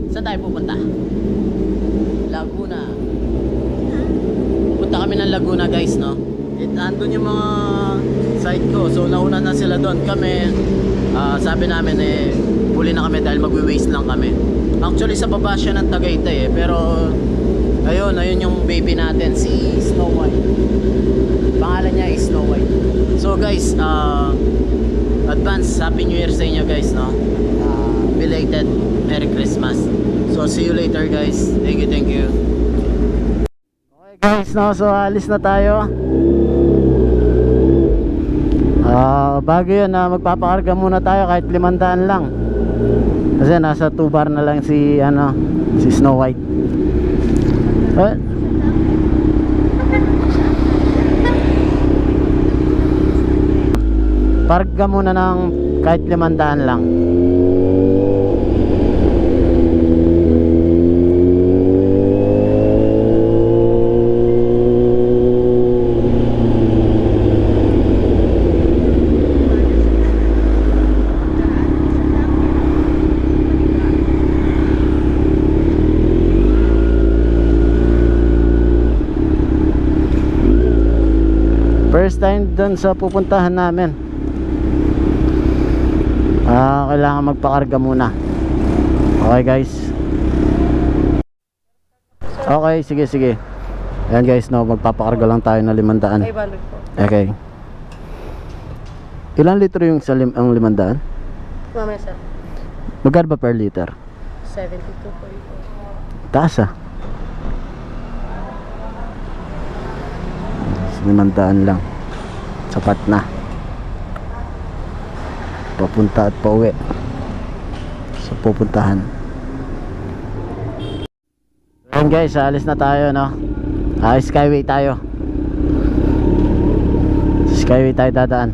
Saan tayo pupunta? Laguna. Pupunta kami ng Laguna guys, no? Andun yung mga site ko. So nauna na sila doon. Kami, sabi namin huli na kami dahil magwi-waste lang kami. Actually sa baba siya ng Tagaytay pero ayun yung baby natin, si Snow White. Pangalan niya is Snow White. So guys, advance Happy New Year sa inyo guys, no? Belated Merry Christmas. So see you later guys. Thank you. Okay guys, no? So alis na tayo. Bago yun, magpapakarga muna tayo kahit 500 lang. Kasi nasa 2 bar na lang si Snow White. Parga muna ng kahit 500 lang. First time dun sa pupuntahan namin. Kailangan magpakarga muna. Okay guys. Okay, sige. Ayan guys, no, magpapakarga lang tayo na 500. 500 po. Okay. Ilang litro yung ang 500? Mamaya sir. Magkano ba per liter? 72 po ito. Taas 500 lang. Sapat na. Papunta at pauwi sa pupuntahan. Ayan guys, alis na tayo, no? Skyway tayo. Skyway tayo dadaan.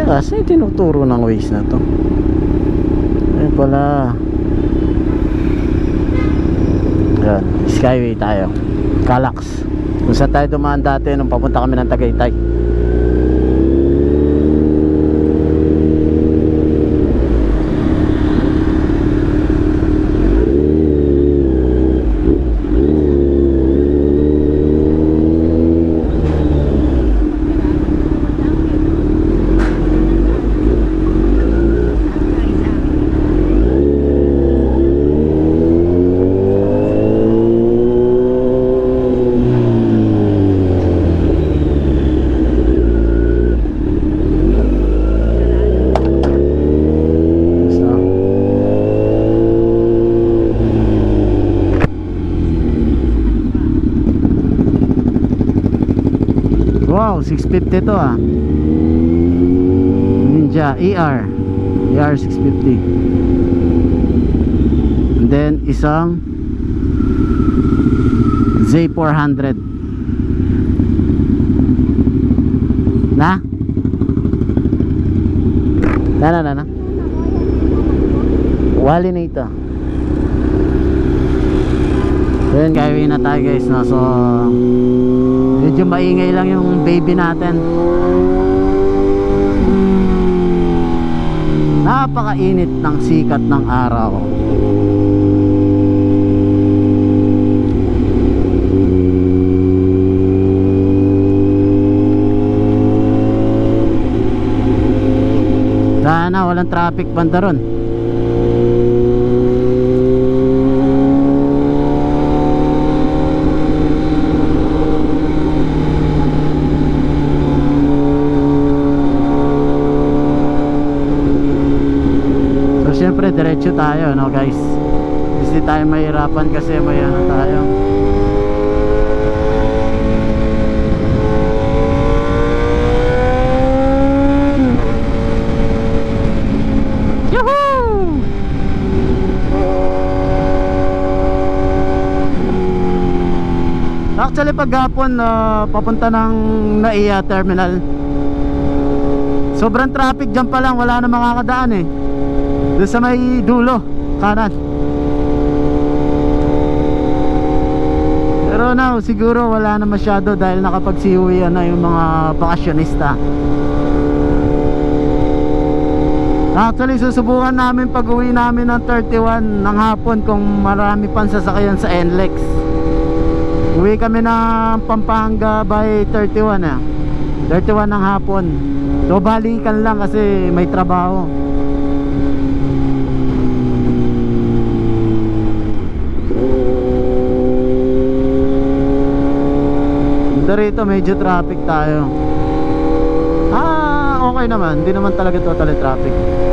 Kasi tinuturo ng ways na to. Ayun pala. Ayan, Skyway tayo. Calax. Kung saan tayo dumaan dati nung papunta kami ng Tagaytay. Wow, 650 to Ninja ER 650. And then isang Z400 na wali na ito. So yun, gawin na tayo guys, no? So medyo maingay lang yung baby natin. Napakainit ng sikat ng araw. Sana walang traffic banda ron. Siyempre diretso tayo, no guys. Hindi tayo mahirapan kasi may tayo. Yuhuu! Actually paghapon papunta ng NAIA terminal, sobrang traffic dyan pa lang, wala na makakadaan doon sa may dulo kanan. now siguro wala na masyado dahil nakapagsiuwian na yung mga bakasyonista. Actually susubukan namin pag uwi namin ng 31 ng hapon kung marami pang sasakyan sa NLEX. Uwi kami ng Pampanga by 31 31 ng hapon. So balikan lang kasi may trabaho. Rito medyo traffic tayo. Okay naman, hindi naman talaga totally traffic.